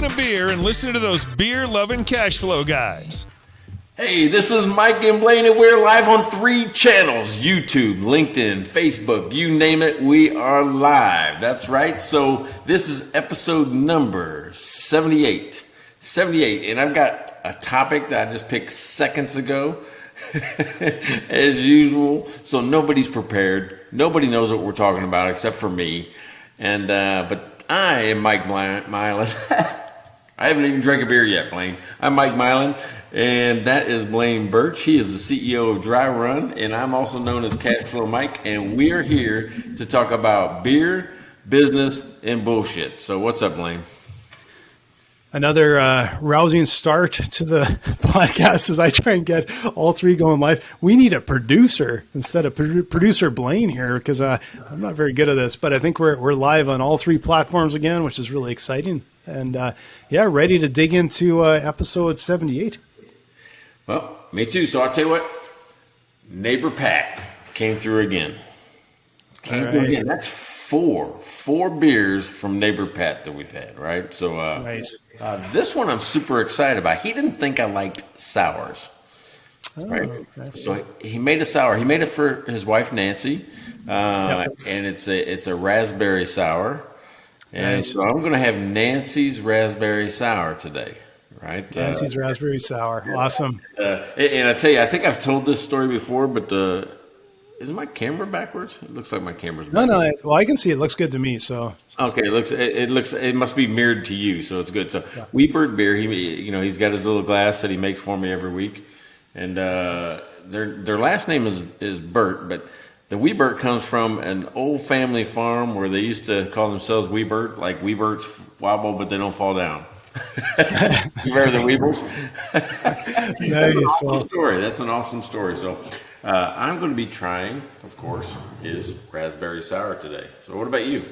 open a beer and listen to those beer-loving cash flow guys. Hey, this is Mike and Blaine, and we're live on 3 channels: YouTube, LinkedIn, Facebook, you name it, we are live. That's right. So this is episode number 78. 78, and I've got a topic that I just picked seconds ago, as usual. So nobody's prepared. Nobody knows what we're talking about except for me. And but I am Mike Mylan. I haven't even drank a beer yet, Blaine. I'm Mike Mylan, and that is Blaine Birch. He is the CEO of Dry Run, and I'm also known as Cashflow Mike, and we're here to talk about beer, business, and bullshit. So what's up, Blaine? Another rousing start to the podcast as I try and get all 3 going live. We need a producer instead of producer Blaine here because I'm not very good at this, but I think we're live on all 3 platforms again, which is really exciting. And ready to dig into episode 78. Well, me too. So I'll tell you what, Neighbor Pat came through again. That's four beers from Neighbor Pat that we've had, right? So nice. This one I'm super excited about. He didn't think I liked sours. Right? So he made a sour. He made it for his wife Nancy, and it's a raspberry sour. And nice. So I'm going to have Nancy's raspberry sour today, right? Nancy's raspberry sour, awesome. And I tell you, I think I've told this story before, but is my camera backwards? It looks like my camera's backwards. No. Well, I can see it. Looks good to me. So okay, it must be mirrored to you, so it's good. So Weebird Beer, he's got his little glass that he makes for me every week, and their last name is Bert, but the Weebert comes from an old family farm where they used to call themselves Weebert, like Weeberts wobble, but they don't fall down. You remember the Weebles? Nice. Story. That's an awesome story. So I'm going to be trying, of course, his raspberry sour today. So what about you?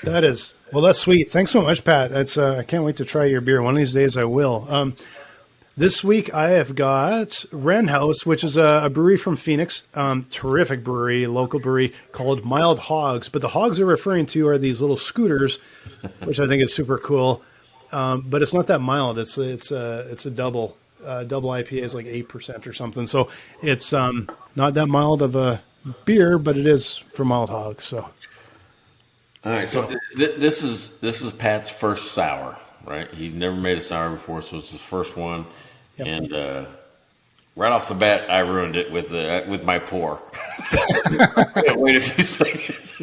That's sweet. Thanks so much, Pat. I can't wait to try your beer. One of these days I will. This week I have got Wren House, which is a brewery from Phoenix. Terrific brewery, local brewery called Mild Hogs. But the hogs they're referring to are these little scooters, which I think is super cool. But it's not that mild. It's a double IPA is like 8% or something. So it's not that mild of a beer, but it is for Mild Hogs. So. All right, so this is Pat's first sour, right? He's never made a sour before, so it's his first one. Yep. And right off the bat, I ruined it with my pour. Wait a few seconds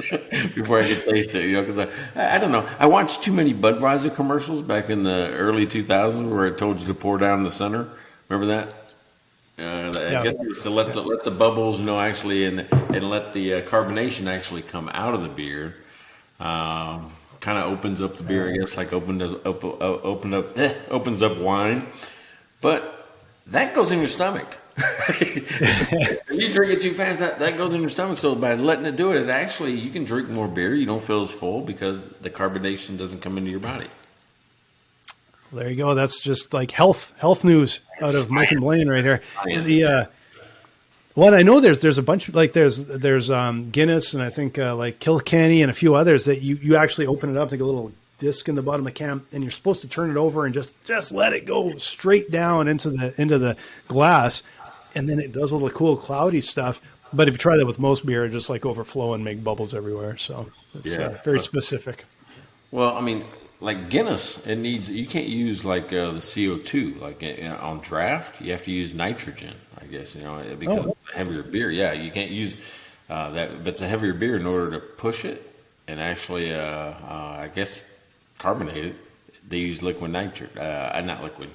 before I could taste it, because I don't know. I watched too many Budweiser commercials back in the early 2000s where it told you to pour down the center. Remember that? I guess it's to let the bubbles, actually, and let the carbonation actually come out of the beer. Kind of opens up the beer, I guess, like opens up wine, but that goes in your stomach. If you drink it too fast, that goes in your stomach. So by letting it do it, actually you can drink more beer. You don't feel as full because the carbonation doesn't come into your body. There you go. That's just like health news out of Mike and Blaine right here. Well, I know there's a bunch of there's Guinness and I think like Kilkenny and a few others that you actually open it up, like a little disc in the bottom of the can, and you're supposed to turn it over and just let it go straight down into the glass, and then it does all the cool cloudy stuff. But if you try that with most beer, it just like overflow and make bubbles everywhere. So it's very specific. Well, I mean, like Guinness, you can't use like the CO2 like on draft. You have to use nitrogen, I guess, because it's a heavier beer. Yeah, you can't use that, but it's a heavier beer in order to push it and actually, I guess, carbonate it. They use liquid nitrogen, not liquid,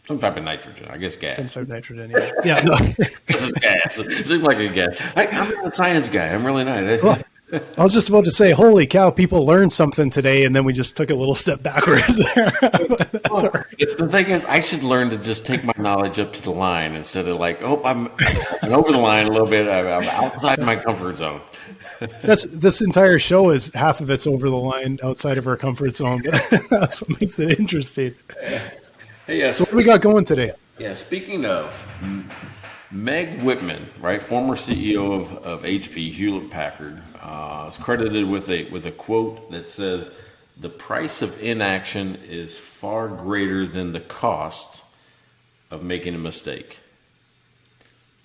some type of nitrogen. I guess gas. Some type of nitrogen. Yeah. No. This is gas. It seems like a gas. I'm not a science guy. I'm really not. Well, I was just about to say, holy cow, people learned something today, and then we just took a little step backwards there. The thing is, I should learn to just take my knowledge up to the line instead of like, I'm over the line a little bit. I'm outside my comfort zone. This entire show is half of it's over the line outside of our comfort zone. That's what makes it interesting. Hey, so what do we got going today? Yeah, speaking of Meg Whitman, right, former CEO of HP, Hewlett Packard, is credited with a quote that says, the price of inaction is far greater than the cost of making a mistake.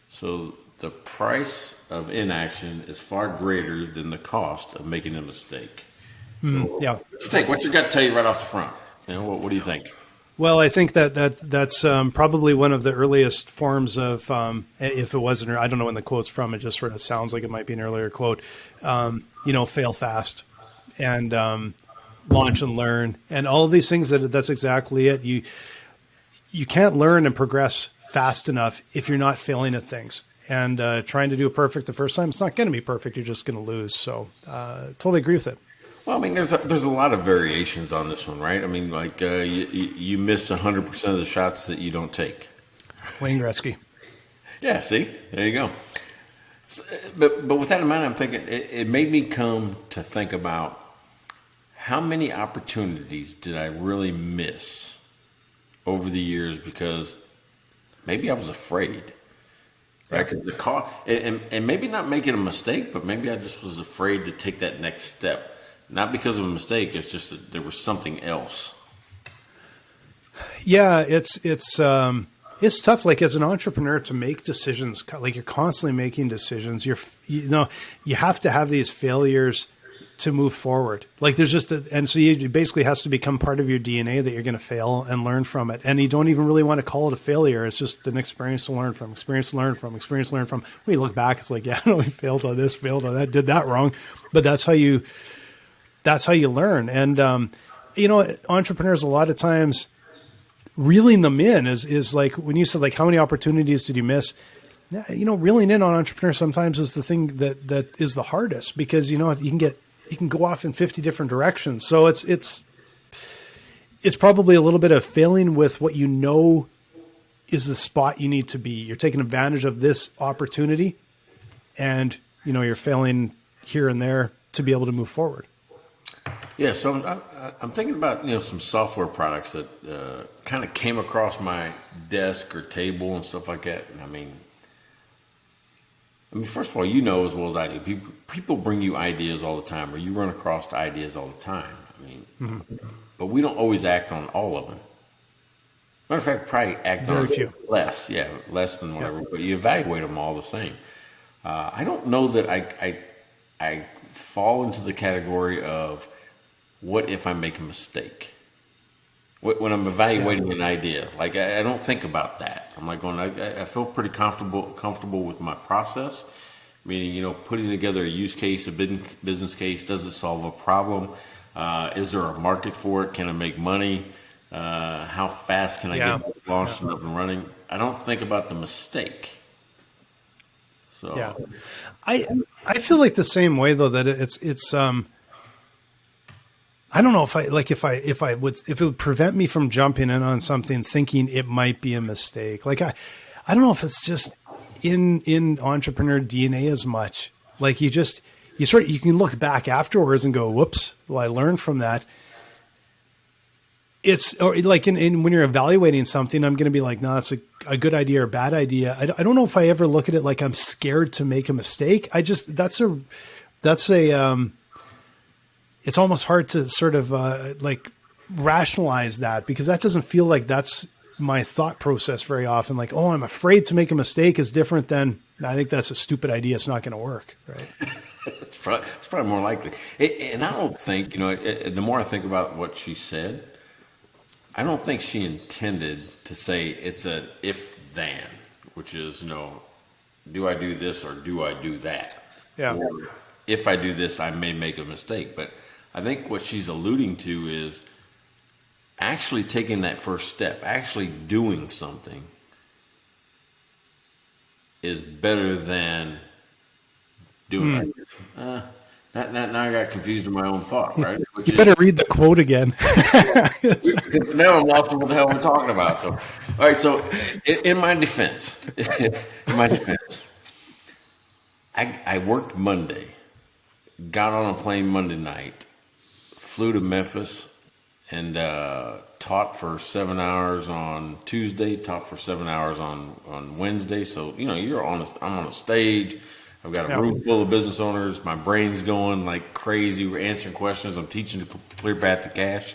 So the price of inaction is far greater than the cost of making a mistake. Yeah. What's your gut tell you right off the front? What do you think? Well, I think that's probably one of the earliest forms of, if it wasn't, I don't know when the quote's from, it just sort of sounds like it might be an earlier quote, fail fast and launch and learn and all of these things. That's exactly it. You can't learn and progress fast enough if you're not failing at things. And trying to do it perfect the first time, it's not going to be perfect. You're just going to lose. So totally agree with it. Well, I mean, there's a lot of variations on this one, right? I mean, like you miss 100% of the shots that you don't take. Wayne Gretzky. Yeah, see? There you go. So, but with that in mind, I'm thinking it made me come to think about how many opportunities did I really miss over the years because maybe I was afraid. Right? 'Cause the cost, and maybe not making a mistake, but maybe I just was afraid to take that next step. Not because of a mistake, it's just that there was something else. Yeah, it's tough. Like as an entrepreneur to make decisions, like you're constantly making decisions. You have to have these failures to move forward. Like there's and so it basically has to become part of your DNA that you're going to fail and learn from it. And you don't even really want to call it a failure. It's just an experience to learn from, experience to learn from. When you look back, it's like, yeah, I know we failed on this, failed on that, did that wrong. But that's how you learn. And, entrepreneurs, a lot of times reeling them in is like, when you said like, how many opportunities did you miss? Reeling in on entrepreneurs sometimes is the thing that is the hardest because, you can go off in 50 different directions. So it's probably a little bit of failing with what is the spot you need to be. You're taking advantage of this opportunity and, you're failing here and there to be able to move forward. Yeah, so I'm thinking about some software products that kind of came across my desk or table and stuff like that. And I mean, first of all, as well as I do, people bring you ideas all the time, or you run across ideas all the time. But we don't always act on all of them. Matter of fact, probably act Very on few. less less than whatever. But you evaluate them all the same. I don't know that I fall into the category of what if I make a mistake when I'm evaluating an idea. Like I don't think about that. I'm like going, I feel pretty comfortable with my process, meaning, putting together a use case, a business case. Does it solve a problem? Is there a market for it? Can I make money? How fast can I get this launched and up and running? I don't think about the mistake. So yeah, I feel like the same way though, that it's I don't know if it would prevent me from jumping in on something thinking it might be a mistake. Like I don't know if it's just in entrepreneur DNA as much. Like you can look back afterwards and go, whoops, well, I learned from that. Or like when you're evaluating something, I'm going to be like, no, it's a good idea or a bad idea. I don't know if I ever look at it like I'm scared to make a mistake. It's almost hard to sort of like rationalize that because that doesn't feel like that's my thought process very often. Like, oh, I'm afraid to make a mistake is different than I think that's a stupid idea. It's not going to work. Right. It's probably more likely. And I don't think, the more I think about what she said, I don't think she intended to say it's a if then, which is, do I do this or do I do that? Yeah. Or if I do this, I may make a mistake. But I think what she's alluding to is actually taking that first step, actually doing something is better than doing it. Now I got confused in my own thought, right? You better read the quote again. Now I'm lost in what the hell we're talking about. So, all right. So, in my defense, I worked Monday, got on a plane Monday night, flew to Memphis, and taught for 7 hours on Tuesday, taught for 7 hours on Wednesday. So I'm on a stage. I've got a room full of business owners. My brain's going like crazy. We're answering questions. I'm teaching the clear path to cash.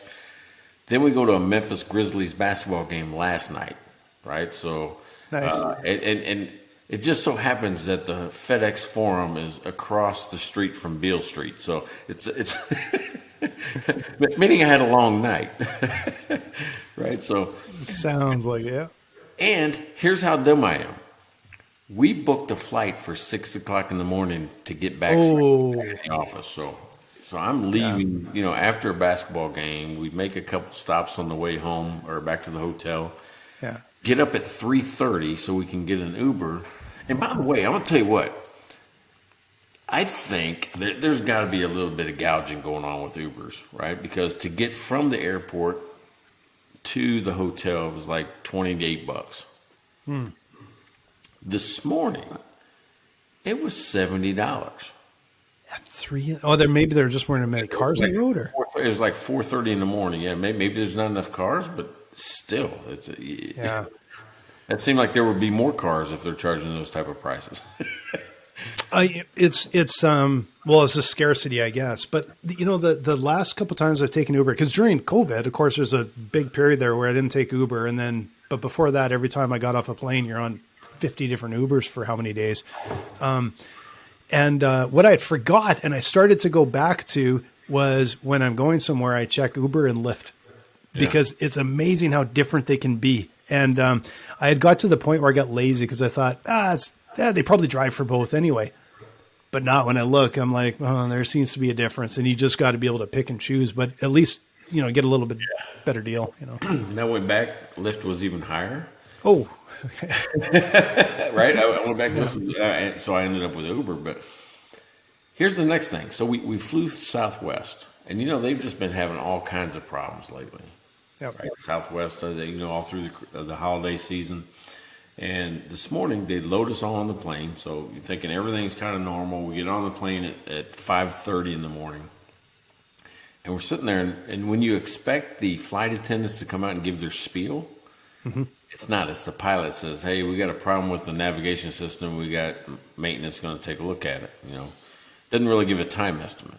Then we go to a Memphis Grizzlies basketball game last night, right? So, nice. And it just so happens that the FedEx Forum is across the street from Beale Street. So it's meaning I had a long night, right? So sounds like it. Yeah. And here's how dumb I am. We booked a flight for 6 o'clock in the morning to get back to the office. So I'm leaving, after a basketball game. We make a couple stops on the way home or back to the hotel. Yeah. Get up at 3:30 so we can get an Uber. And by the way, I'm going to tell you what. I think there's got to be a little bit of gouging going on with Ubers, right? Because to get from the airport to the hotel was like $28. This morning, it was $70. At 3? Oh, maybe there just weren't many cars on the road. It was like 4:30 in the morning. Yeah, maybe there's not enough cars, but still, Yeah. It seemed like there would be more cars if they're charging those type of prices. It's a scarcity, I guess. But the last couple times I've taken Uber, because during COVID, of course, there's a big period there where I didn't take Uber, but before that, every time I got off a plane, you're on 50 different Ubers for how many days? And what I had forgot, and I started to go back to, was when I'm going somewhere, I check Uber and Lyft, because it's amazing how different they can be. And I had got to the point where I got lazy because I thought, they probably drive for both anyway. But not when I look, I'm like, oh, there seems to be a difference. And you just got to be able to pick and choose, but at least, get a little bit better deal. Now went back, Lyft was even higher. Oh, right. I went back to Lyft, so I ended up with Uber. But here's the next thing. So we flew Southwest, and they've just been having all kinds of problems lately. Yeah, right. Southwest, all through the holiday season. And this morning, they load us all on the plane. So you're thinking everything's kind of normal. We get on the plane at 5:30 in the morning. And we're sitting there, and when you expect the flight attendants to come out and give their spiel, it's not. It's the pilot says, hey, we got a problem with the navigation system. We got maintenance going to take a look at it. Doesn't really give a time estimate.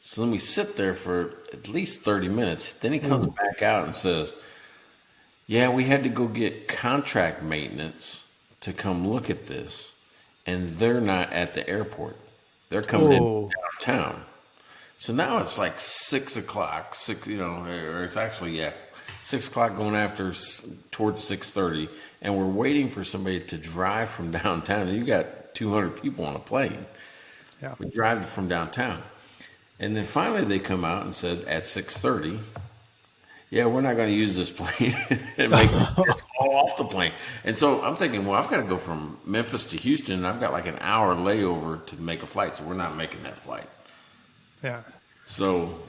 So then we sit there for at least 30 minutes. Then he comes back out and says, yeah, we had to go get contract maintenance to come look at this, and they're not at the airport. They're coming in downtown. So now it's like 6 o'clock, or it's actually, 6 o'clock going towards 6:30, and we're waiting for somebody to drive from downtown. And you got 200 people on a plane. Yeah. We drive from downtown. And then finally they come out and said at 6:30, we're not going to use this plane and make it all off the plane. And so I'm thinking, well, I've got to go from Memphis to Houston, and I've got like an hour layover to make a flight, so we're not making that flight. Yeah. So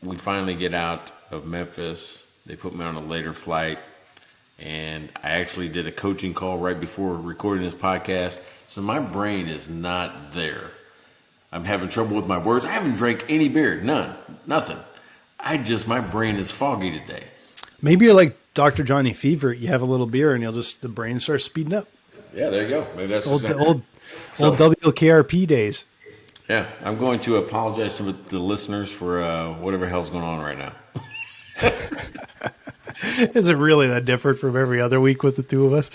we finally get out of Memphis. They put me on a later flight, and I actually did a coaching call right before recording this podcast. So my brain is not there. I'm having trouble with my words. I haven't drank any beer. Nothing. My brain is foggy today. Maybe you're like Dr. Johnny Fever. You have a little beer and the brain starts speeding up. Yeah, there you go. Maybe that's old WKRP days. Yeah, I'm going to apologize to the listeners for whatever hell's going on right now. Is it really that different from every other week with the two of us?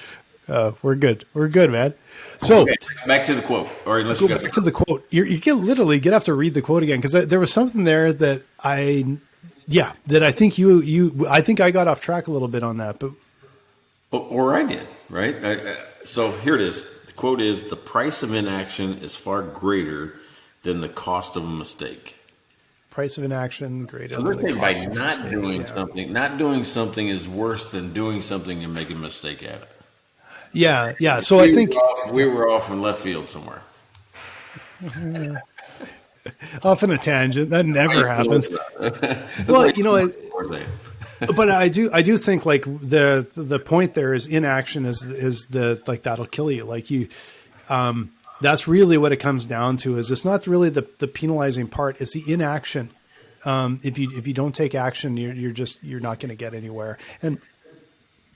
We're good. We're good, man. So okay, back to the quote. Or unless go back to the quote. You can literally have to read the quote again, because there was something there that I think I think I got off track a little bit on that, but or I did, right? So here it is. The quote is, "The price of inaction is far greater than the cost of a mistake." Price of inaction greater. So they're saying by not doing something is worse than doing something and making a mistake at it. Yeah. So I think we were off in left field somewhere. Off on a tangent. That never happens. Well, but I do think like the point there is inaction is the like that'll kill you. Like you, that's really what it comes down to. Is it's not really the penalizing part. It's the inaction. If you don't take action, you're not going to get anywhere, and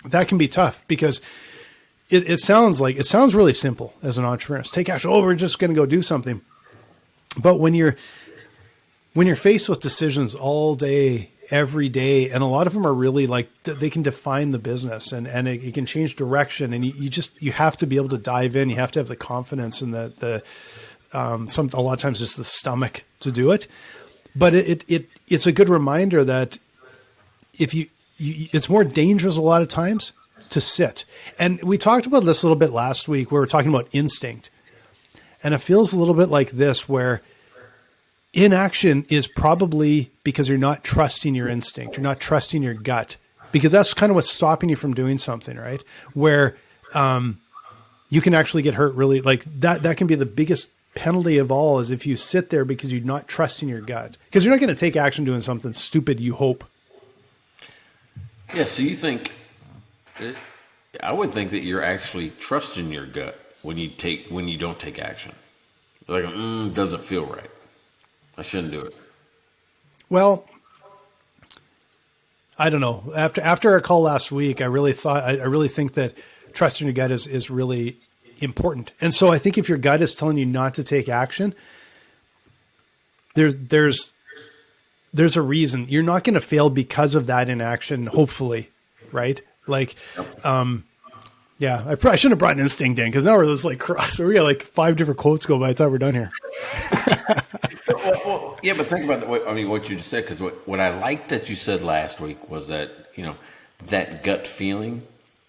that can be tough because it sounds really simple as an entrepreneur. It's take action. Oh, we're just going to go do something. But when you're faced with decisions all day, every day, and a lot of them are really like they can define the business and it can change direction, and you have to be able to dive in. You have to have the confidence and a lot of times just the stomach to do it. But it's a good reminder that if it's more dangerous a lot of times to sit. And we talked about this a little bit last week. We were talking about instinct, and it feels a little bit like this, where inaction is probably because you're not trusting your instinct. You're not trusting your gut, because that's kind of what's stopping you from doing something, right? Where you can actually get hurt really, like that can be the biggest penalty of all, is if you sit there because you're not trusting your gut, because you're not going to take action doing something stupid, you hope. Yeah, so you think, I would think that you're actually trusting your gut when you don't take action. Like, doesn't feel right. I shouldn't do it. Well, I don't know. After our call last week, I really think that trusting your gut is really important. And so I think if your gut is telling you not to take action, there's a reason. You're not going to fail because of that inaction, hopefully, right? Like, yeah, I probably shouldn't have brought an instinct in, because now we're just like cross. We got like 5 different quotes go by the time we're done here. Well, yeah, but think about what you just said, because what I liked that you said last week was that, that gut feeling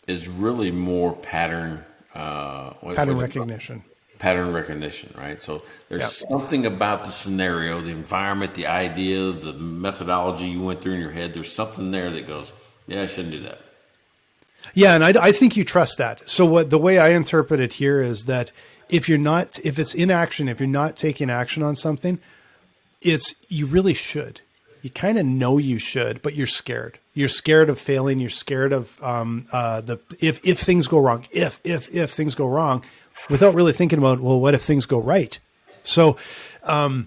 is really more pattern recognition. Pattern recognition, right? So there's something about the scenario, the environment, the idea, the methodology you went through in your head. There's something there that goes, yeah, I shouldn't do that. Yeah, and I think you trust that. So the way I interpret it here is that if it's inaction, if you're not taking action on something, you really should. You kind of know you should, but you're scared. You're scared of failing. You're scared of if things go wrong. If things go wrong, without really thinking about, well, what if things go right? So, I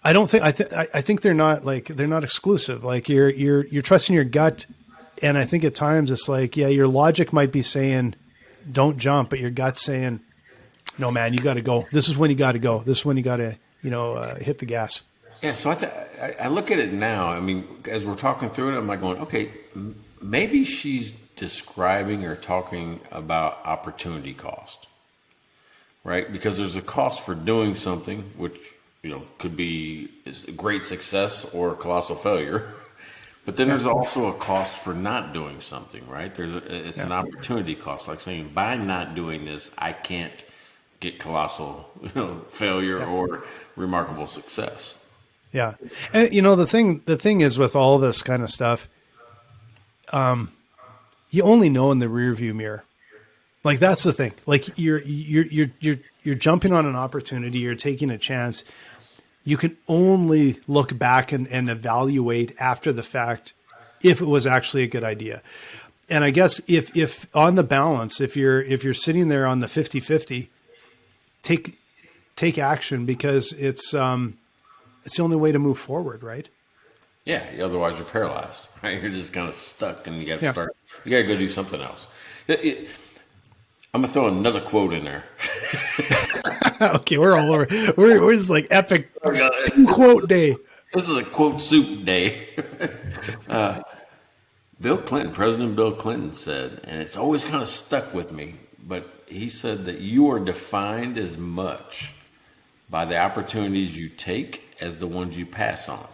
don't think I think they're not exclusive. Like you're trusting your gut, and I think at times it's like, yeah, your logic might be saying don't jump, but your gut's saying, no, man, you got to go. This is when you got to go. This is when you got to hit the gas. Yeah, so I look at it now. I mean, as we're talking through it, I'm like going, okay, maybe she's describing or talking about opportunity cost, right? Because there's a cost for doing something, which could be a great success or a colossal failure. But then there's also a cost for not doing something, right? It's an opportunity cost, like saying, by not doing this, I can't get colossal failure or remarkable success. Yeah. And the thing is with all this kind of stuff, you only know in the rear view mirror. Like that's the thing. Like you're jumping on an opportunity, you're taking a chance. You can only look back and evaluate after the fact if it was actually a good idea. And I guess if on the balance, if you're sitting there on the 50-50, take action, because it's the only way to move forward, right? Yeah, otherwise you're paralyzed, right? You're just kind of stuck, and you got to start. You got to go do something else. I'm gonna throw another quote in there. Okay, we're all over. We're just like epic quote day. This is a quote soup day. President Bill Clinton said, and it's always kind of stuck with me, but he said that you are defined as much by the opportunities you take as the ones you pass on.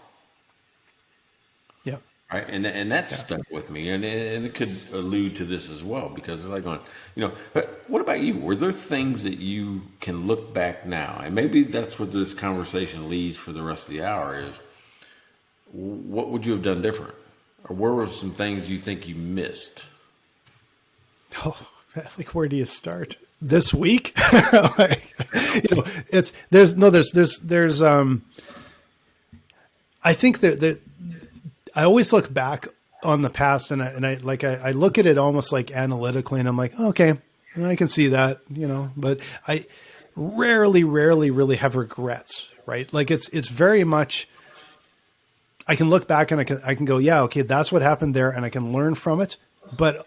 Yeah. Right. And that stuck with me. And it could allude to this as well, because they're like going, what about you? Were there things that you can look back now? And maybe that's what this conversation leads for the rest of the hour is, what would you have done different? Or where were some things you think you missed? Oh, like, where do you start? This week? There's I think that I always look back on the past, and I look at it almost like analytically, and I'm like, okay, I can see that, but I rarely really have regrets, right? Like it's very much, I can look back and I can go, yeah, okay, that's what happened there, and I can learn from it, but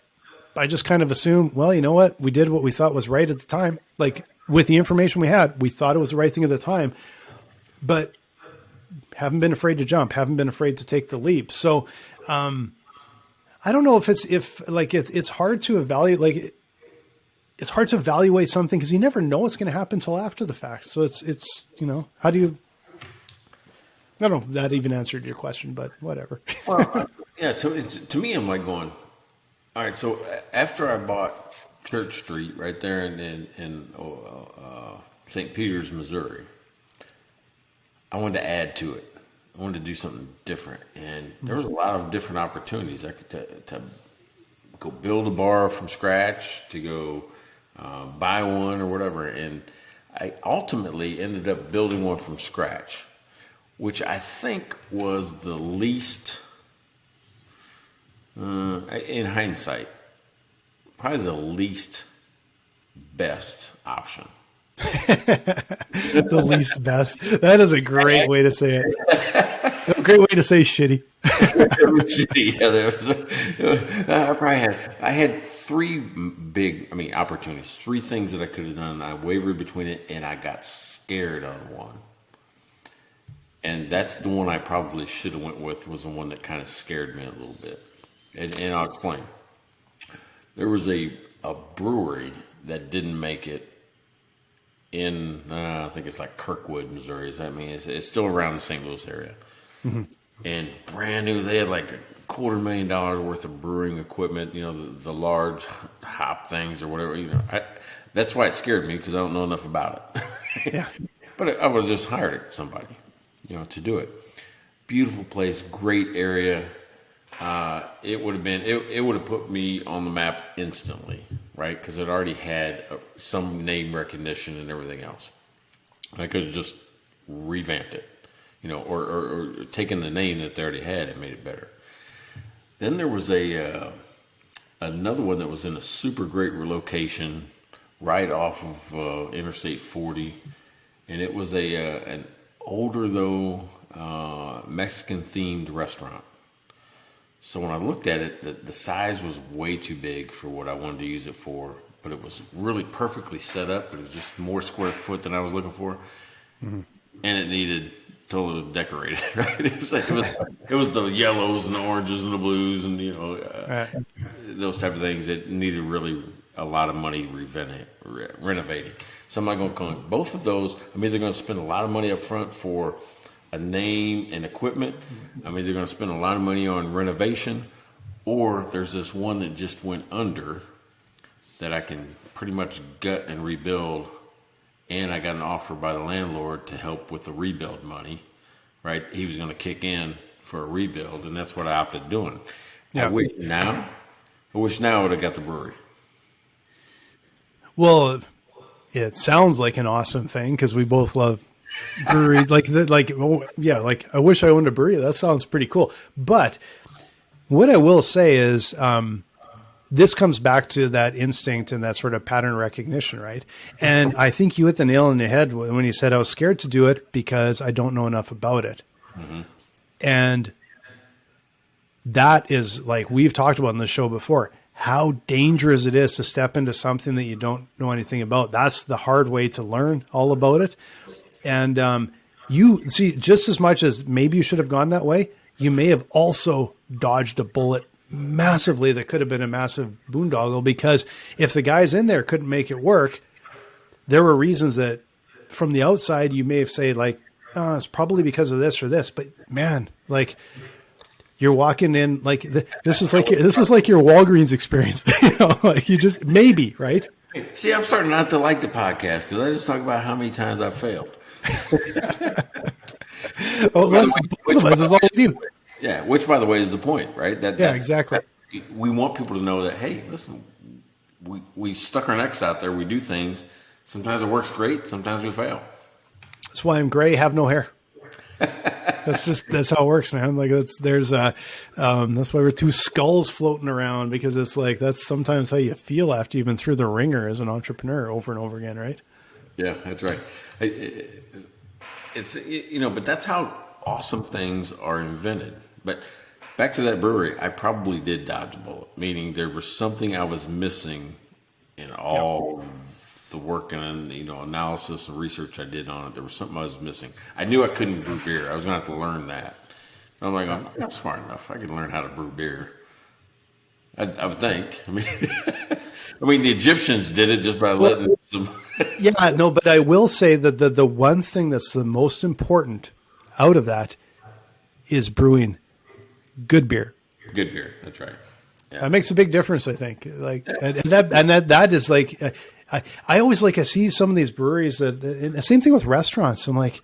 I just kind of assumed, well, you know what? We did what we thought was right at the time. Like with the information we had, we thought it was the right thing at the time, but haven't been afraid to jump, haven't been afraid to take the leap. So, I don't know if it's hard to evaluate, it's hard to evaluate something because you never know what's going to happen until after the fact. So it's, how do you, I don't know if that even answered your question, but whatever. Well, yeah. So to me, I'm like going, all right. So after I bought Church Street right there in St. Peters, Missouri, I wanted to add to it. I wanted to do something different, and there was a lot of different opportunities. I could to go build a bar from scratch, to go buy one or whatever, and I ultimately ended up building one from scratch, which I think was the least, in hindsight, probably the least best option. The least best. That is a great way to say it. A great way to say shitty. Shitty. Yeah, I had three big, opportunities, three things that I could have done. I wavered between it, and I got scared on one. And that's the one I probably should have went with, was the one that kind of scared me a little bit. And I'll explain. There was a brewery that didn't make it in, I think it's like Kirkwood, Missouri. It's still around the St. Louis area. Mm-hmm. And brand new, they had like $250,000 worth of brewing equipment, the large hop things or whatever, that's why it scared me, because I don't know enough about it. Yeah. But I would have just hired somebody, to do it. Beautiful place, great area. It would have put me on the map instantly, right? Because it already had some name recognition and everything else. I could have just revamped it, or taken the name that they already had and made it better. Then there was another one that was in a super great location right off of Interstate 40, and it was an older though Mexican themed restaurant. So when I looked at it, the size was way too big for what I wanted to use it for, but it was really perfectly set up, but it was just more square foot than I was looking for. Mm-hmm. And it needed totally decorated, right? It was the yellows and the oranges and the blues and, those type of things that needed really a lot of money renovating. So I'm not going to call it both of those. I'm either going to spend a lot of money up front for a name and equipment. I'm either going to spend a lot of money on renovation, or there's this one that just went under that I can pretty much gut and rebuild. And I got an offer by the landlord to help with the rebuild money, right? He was going to kick in for a rebuild, and that's what I opted doing. Yeah. I wish now I would have got the brewery. Well, it sounds like an awesome thing, because we both love breweries. I wish I owned a brewery. That sounds pretty cool. But what I will say is, this comes back to that instinct and that sort of pattern recognition, right? And I think you hit the nail on the head when you said I was scared to do it because I don't know enough about it. Mm-hmm. And that is, like we've talked about in the show before, how dangerous it is to step into something that you don't know anything about. That's the hard way to learn all about it. And you see, just as much as maybe you should have gone that way, you may have also dodged a bullet massively that could have been a massive boondoggle, because if the guys in there couldn't make it work, there were reasons that from the outside you may have said like, oh, it's probably because of this or this. But man, like you're walking in like this is like your Walgreens experience. Like you just maybe, right? See, I'm starting not to like the podcast because I just talk about how many times I've failed. That's all we do. Yeah, which, by the way, is the point, right? Exactly. We want people to know that, hey, listen, we stuck our necks out there. We do things. Sometimes it works great. Sometimes we fail. That's why I'm gray, have no hair. That's how it works, man. Like that's why we're two skulls floating around, because it's like that's sometimes how you feel after you've been through the ringer as an entrepreneur over and over again, right? Yeah, that's right. It's but that's how awesome things are invented. But back to that brewery, I probably did dodge a bullet, meaning there was something I was missing in all the work and analysis and research I did on it. There was something I was missing. I knew I couldn't brew beer. I was going to have to learn that. I'm like, I'm not smart enough. I can learn how to brew beer. I would think. I mean, the Egyptians did it just by letting some. Yeah, no, but I will say that the one thing that's the most important out of that is brewing good beer. Good beer. That's right. Yeah. That makes a big difference, I think. Like, and that is like, I always I see some of these breweries and the same thing with restaurants. I'm like,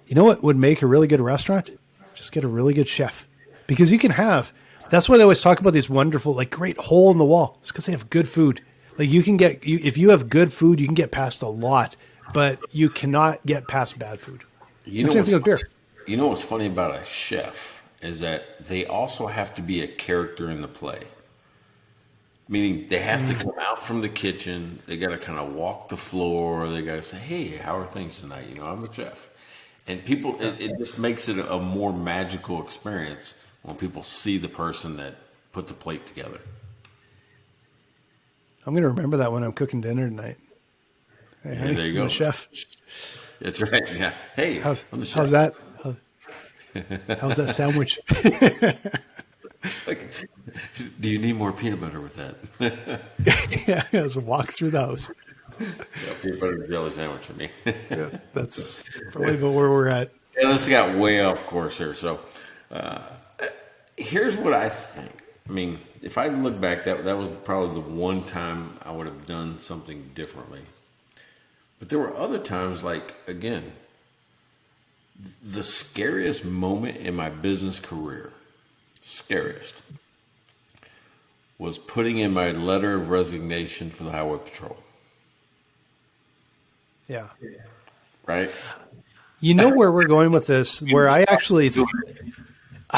you know what would make a really good restaurant? Just get a really good chef, because you can have. That's why they always talk about these wonderful, great hole in the wall. It's because they have good food. Like you can get, if you have good food, you can get past a lot, but you cannot get past bad food. Same thing with beer. You know what's funny about a chef is that they also have to be a character in the play. Meaning they have to come out from the kitchen. They got to kind of walk the floor. They got to say, "Hey, how are things tonight?" I'm a chef, and people. It just makes it a more magical experience when people see the person that put the plate together. I'm going to remember that when I'm cooking dinner tonight. Hey, yeah, there you go. I'm the chef. That's right. Yeah. Hey, how's chef. that? How's that sandwich? Do you need more peanut butter with that? Yeah, let's walk through those. Yeah, peanut butter and jelly sandwich for me. Yeah, that's probably about where we're at. Yeah, this got way off course here. So here's what I think. I mean, if I look back, that was probably the one time I would have done something differently. But there were other times, again, the scariest moment in my business career, was putting in my letter of resignation for the Highway Patrol. Yeah. Right? You know where we're going with this, where I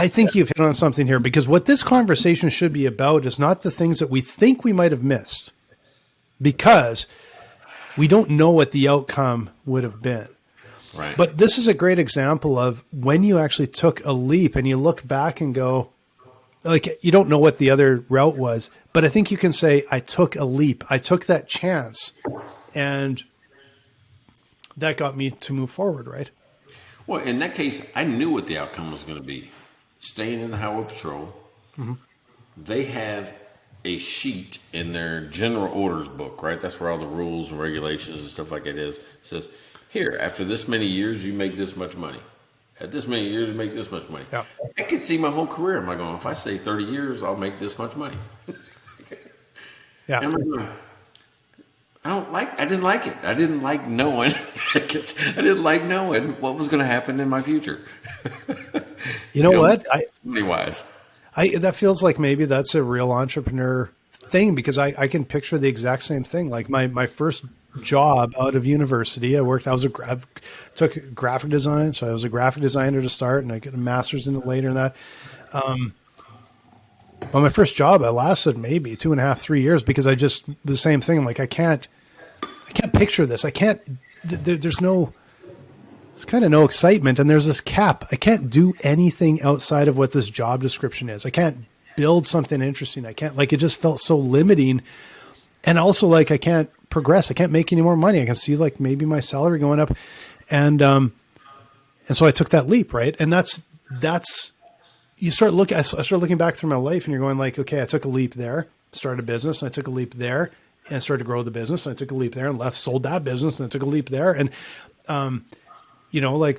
think you've hit on something here, because what this conversation should be about is not the things that we think we might have missed, because we don't know what the outcome would have been. Right. But this is a great example of when you actually took a leap and you look back and go, you don't know what the other route was, but I think you can say, I took a leap. I took that chance, and that got me to move forward, right? Well, in that case, I knew what the outcome was going to be. Staying in the Highway Patrol, they have a sheet in their general orders book, right? That's where all the rules and regulations and stuff like that is. It says, here, after this many years, you make this much money. At this many years, you make this much money. Yeah. I could see my whole career. I'm going, if I stay 30 years, I'll make this much money. Yeah. And I'm like, I didn't like it. I didn't like knowing. I didn't like knowing what was going to happen in my future. You know what? Money-wise. That feels like maybe that's a real entrepreneur thing, because I can picture the exact same thing. Like my first job out of university, I took graphic design. So I was a graphic designer to start, and I got a master's in it later than that. Well, my first job, I lasted maybe 2.5, 3 years, because the same thing. I'm like, I can't picture this. There's kind of no excitement. And there's this cap. I can't do anything outside of what this job description is. I can't build something interesting. I can't, it just felt so limiting. And also I can't progress. I can't make any more money. I can see maybe my salary going up. And so I took that leap. Right. And that's, I started looking back through my life, and you're going okay, I took a leap there, started a business, and I took a leap there, and started to grow the business, and I took a leap there, and sold that business, and I took a leap there. And,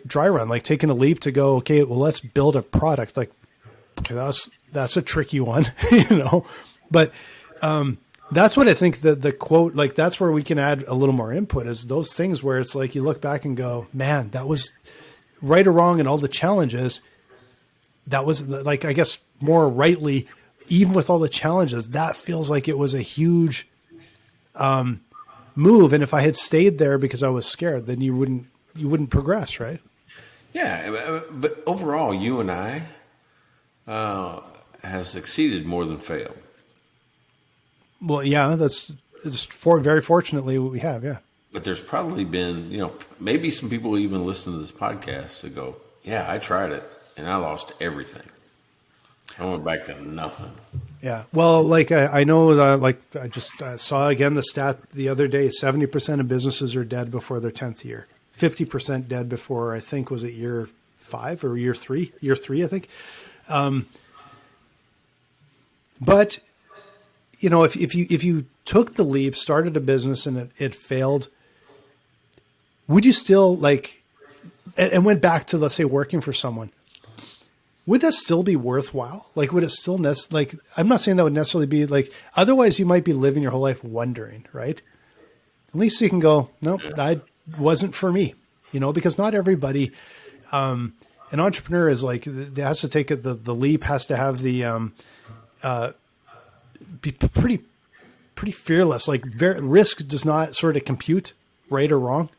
dry run, taking a leap to go, okay, well, let's build a product. Okay, that's a tricky one, but, that's what I think the quote, that's where we can add a little more input, is those things where it's you look back and go, man, that was right or wrong, and all the challenges. That was I guess more rightly, even with all the challenges, that feels like it was a huge move. And if I had stayed there because I was scared, then you wouldn't progress, right? Yeah, but overall, you and I have succeeded more than failed. Well, yeah, very fortunately what we have, yeah. But there's probably been, maybe some people even listen to this podcast that go, yeah, I tried it and I lost everything. I went back to nothing. Yeah. Well, like I know, like I just saw again the stat the other day, 70% of businesses are dead before their 10th year, 50% dead before, I think, was it year 5 or year 3? Year 3, I think. But, you know, if you took the leap, started a business and it failed, would you still like, and went back to, let's say, working for someone? Would that still be worthwhile? Like, would it still like? I'm not saying that would necessarily be like. Otherwise, you might be living your whole life wondering, right? At least you can go, nope, that wasn't for me, you know, because not everybody. An entrepreneur is like, they has to take it. The leap has to have the be pretty fearless. Like, risk does not sort of compute right or wrong.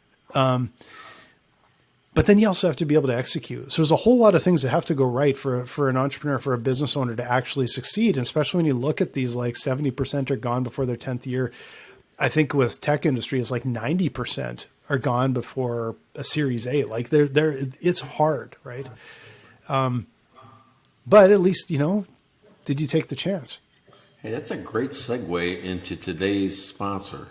But then you also have to be able to execute. So there's a whole lot of things that have to go right for an entrepreneur, for a business owner to actually succeed. And especially when you look at these, like 70% are gone before their 10th year. I think with tech industry, it's like 90% are gone before a Series A. Like it's hard, right? But at least, you know, did you take the chance? Hey, that's a great segue into today's sponsor,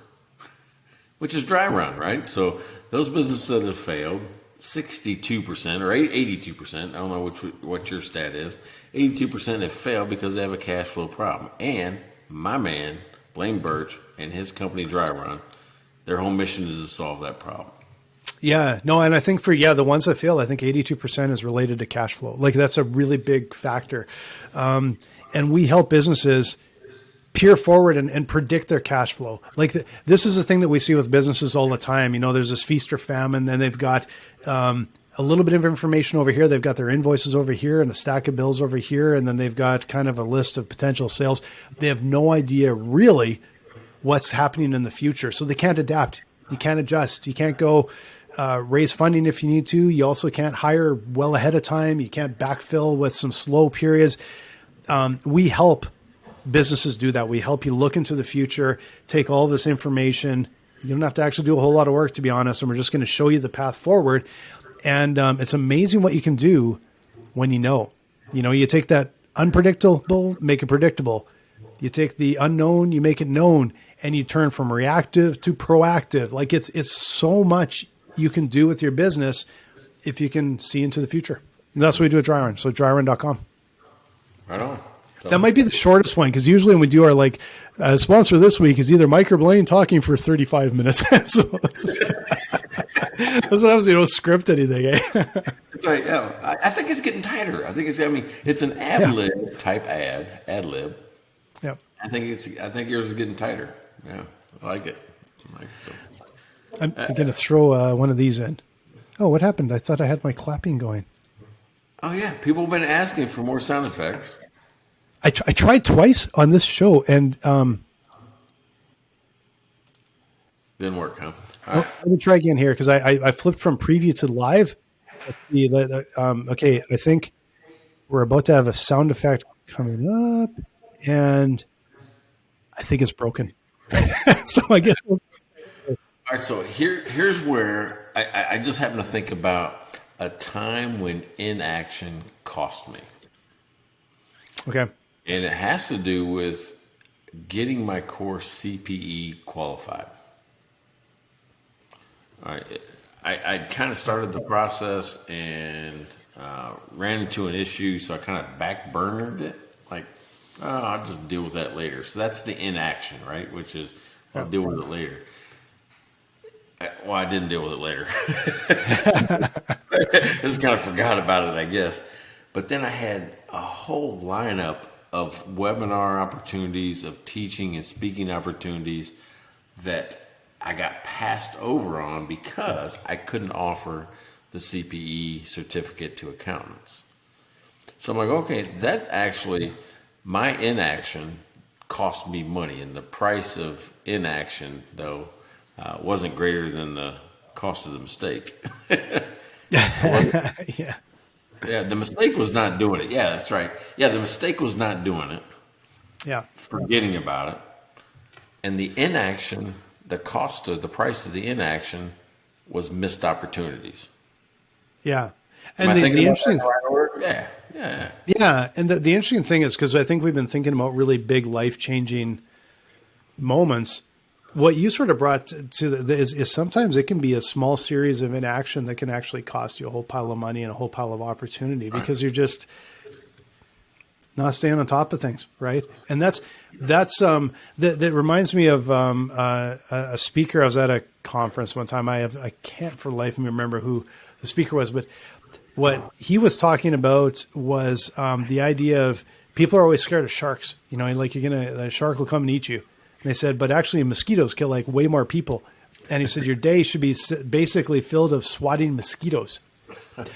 which is Dry Run, right? So those businesses that have failed, 62% or 82%, I don't know what your stat is, 82% have failed because they have a cash flow problem. And my man, Blaine Birch, and his company Dry Run, their whole mission is to solve that problem. Yeah, no, and I think the ones that fail, I think 82% is related to cash flow. Like, that's a really big factor. And we help businesses peer forward and predict their cash flow. Like, this is the thing that we see with businesses all the time. You know, there's this feast or famine, and they've got a little bit of information over here. They've got their invoices over here and a stack of bills over here. And then they've got kind of a list of potential sales. They have no idea really what's happening in the future. So they can't adapt. You can't adjust. You can't go raise funding if you need to. You also can't hire well ahead of time. You can't backfill with some slow periods. We help businesses do that. We help you look into the future, take all this information. You don't have to actually do a whole lot of work, to be honest. And we're just going to show you the path forward. And it's amazing what you can do when you know. You know, you take that unpredictable, make it predictable. You take the unknown, you make it known, and you turn from reactive to proactive. Like, it's so much you can do with your business if you can see into the future. And that's what we do at Dry Run. So dryrun.com. Right on. That might be the shortest one, because usually when we do our sponsor this week is either Mike or Blaine talking for 35 minutes. So that's what happens. You don't script anything. Eh? Right, yeah. I think it's getting tighter. It's an ad lib type ad lib. Yeah. I think yours is getting tighter. Yeah, I like it. I'm going to throw one of these in. Oh, what happened? I thought I had my clapping going. Oh yeah, people have been asking for more sound effects. I tried twice on this show, and didn't work, huh? Let me try again here, because I flipped from preview to live. Okay, I think we're about to have a sound effect coming up, and I think it's broken. So I guess. All right, so here's where I just happen to think about a time when inaction cost me. Okay. And it has to do with getting my course CPE qualified. All right. I kind of started the process and ran into an issue, so I kind of backburnered it. Like, I'll just deal with that later. So that's the inaction, right? Which is, I'll deal with it later. Well, I didn't deal with it later. I just kind of forgot about it, I guess. But then I had a whole lineup of webinar opportunities, of teaching and speaking opportunities that I got passed over on because I couldn't offer the CPE certificate to accountants. So I'm like, okay, that's actually, my inaction cost me money. And the price of inaction, though, wasn't greater than the cost of the mistake. Yeah. Yeah, the mistake was not doing it. Yeah, that's right. Yeah, the mistake was not doing it. Yeah. Forgetting about it. And the inaction, the price of the inaction was missed opportunities. Yeah. And the interesting. Yeah. Yeah. Yeah. And the interesting thing is, because I think we've been thinking about really big life-changing moments. What you sort of brought is sometimes it can be a small series of inaction that can actually cost you a whole pile of money and a whole pile of opportunity because you're just not staying on top of things, right? And that reminds me of a speaker. I was at a conference one time. I can't for the life of me remember who the speaker was, but what he was talking about was the idea of people are always scared of sharks. You know, like the shark will come and eat you. And they said, but actually mosquitoes kill like way more people. And he said, your day should be basically filled of swatting mosquitoes.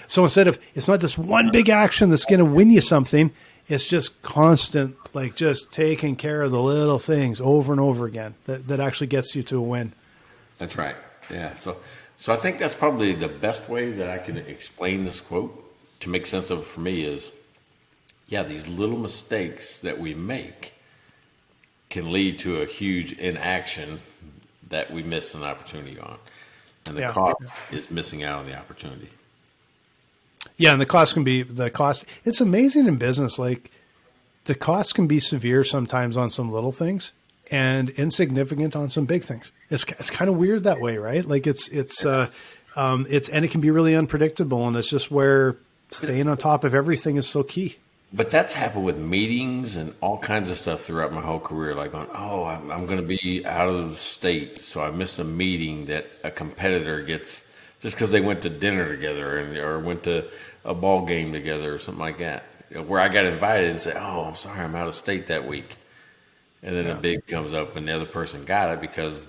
So instead of, it's not this one big action that's going to win you something. It's just constant, like just taking care of the little things over and over again that actually gets you to a win. That's right. Yeah. So I think that's probably the best way that I can explain this quote to make sense of it for me is, yeah, these little mistakes that we make can lead to a huge inaction that we miss an opportunity on. And the cost is missing out on the opportunity. Yeah, and the cost can be It's amazing in business. Like the cost can be severe sometimes on some little things and insignificant on some big things. It's kind of weird that way, right? Like and it can be really unpredictable, and it's just where staying on top of everything is so key. But that's happened with meetings and all kinds of stuff throughout my whole career. Like, I'm going to be out of the state, so I miss a meeting that a competitor gets just because they went to dinner together or went to a ball game together or something like that. Where I got invited and said, "Oh, I'm sorry, I'm out of state that week," and then a big comes up and the other person got it because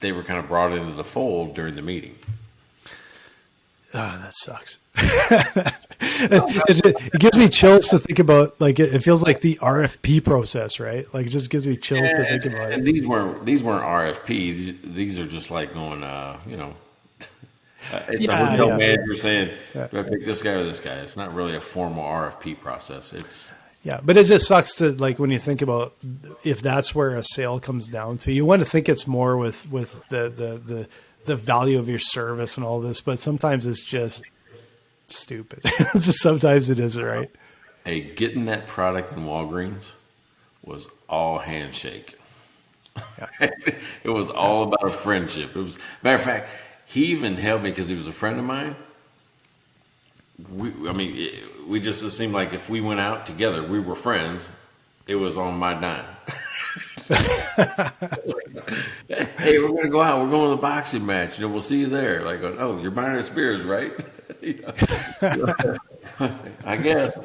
they were kind of brought into the fold during the meeting. Oh, that sucks. It gives me chills to think about. Like it feels like the RFP process, right? Like it just gives me chills to think about and it. These weren't RFPs. These are just like going, it's a hotel manager saying, "Do I pick this guy or this guy?" It's not really a formal RFP process. But it just sucks to like when you think about if that's where a sale comes down to. You want to think it's more with the value of your service and all this, but sometimes it's just stupid. Sometimes it isn't, right? Hey, getting that product in Walgreens was all handshake. Yeah. It was all about a friendship. It was, matter of fact, he even helped me because he was a friend of mine. It seemed like if we went out together, we were friends. It was on my dime. Hey, we're going to go out. We're going to the boxing match. We'll see you there. Like, oh, you're buying us beers, right? I guess.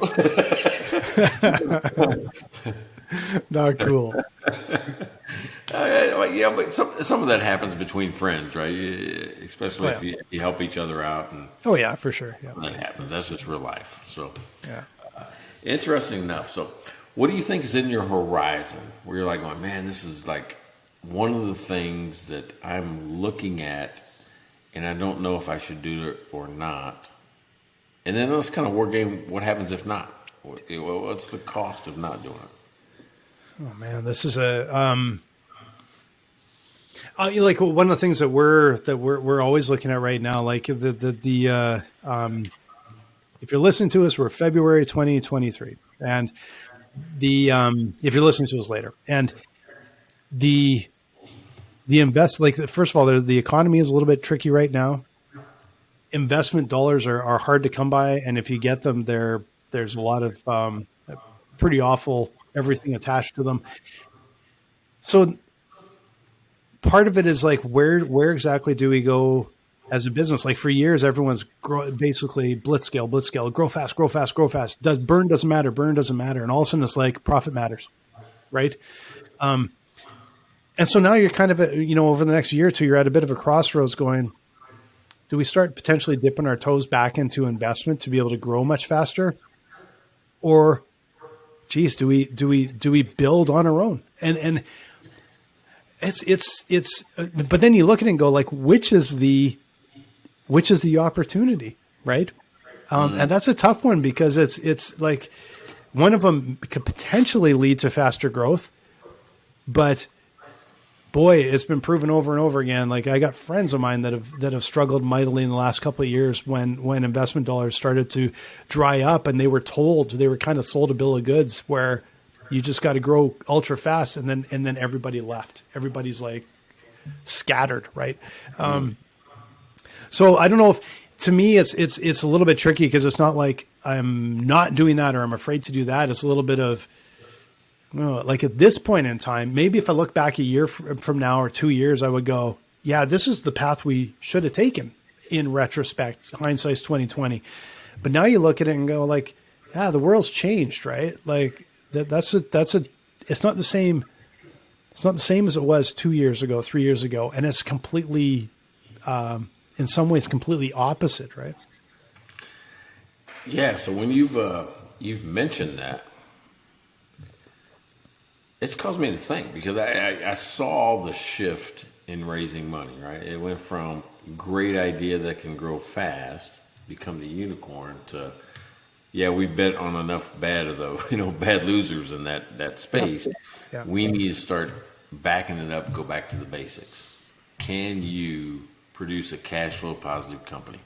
Not cool. Yeah, but some of that happens between friends, right? Especially if you help each other out. And oh, yeah, for sure. Yeah. That happens. That's just real life. So, yeah. Interesting enough. So, what do you think is in your horizon where you're like, oh, man, this is like one of the things that I'm looking at and I don't know if I should do it or not? And then let's kind of war game what happens if not. What's the cost of not doing it? Oh, man, this is like one of the things that we're always looking at right now. Like if you're listening to us, we're February 2023, and if you're listening to us later, and the first of all, the economy is a little bit tricky right now. Investment dollars are hard to come by, and if you get them, there's a lot of pretty awful everything attached to them. So part of it is like where exactly do we go as a business? Like for years, everyone's basically blitzscale, grow fast. Burn doesn't matter, and all of a sudden it's like profit matters, right? And so now you're kind of over the next year or two, you're at a bit of a crossroads going, do we start potentially dipping our toes back into investment to be able to grow much faster? Or, geez, do we build on our own? And it's but then you look at it and go like, which is the opportunity, right? And that's a tough one because it's like one of them could potentially lead to faster growth, but boy, it's been proven over and over again. Like I got friends of mine that have struggled mightily in the last couple of years when investment dollars started to dry up, and they were kind of sold a bill of goods where you just got to grow ultra fast, and then everybody left. Everybody's like scattered, right? So I don't know if, to me, it's a little bit tricky because it's not like I'm not doing that or I'm afraid to do that. It's a little bit of, like at this point in time, maybe if I look back a year from now or 2 years, I would go, yeah, this is the path we should have taken in retrospect. Hindsight's 2020. But now you look at it and go like, yeah, the world's changed, right? Like it's not the same. It's not the same as it was 2 years ago, 3 years ago. And it's completely, in some ways, completely opposite, right? Yeah. So when you've mentioned that, it's caused me to think, because I saw the shift in raising money, right? It went from great idea that can grow fast, become the unicorn, to, yeah, we bet on enough bad losers in that space. Yeah. We need to start backing it up, go back to the basics. Can you produce a cash flow positive company?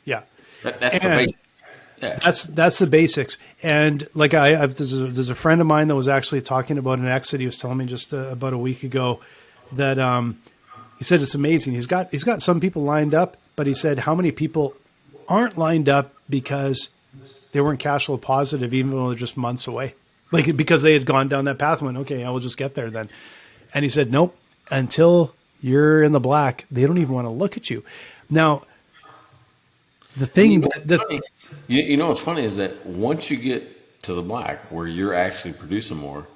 Yeah. That's the basics. Yeah. That's the basics. And like there's a friend of mine that was actually talking about an exit. He was telling me just about a week ago that he said it's amazing. He's got some people lined up, but he said how many people aren't lined up because they weren't cash flow positive, even though they're just months away. Like because they had gone down that path and went, okay, I will just get there then. And he said, nope, until you're in the black, they don't even want to look at you. Now, the thing what's funny is that once you get to the black where you're actually producing more,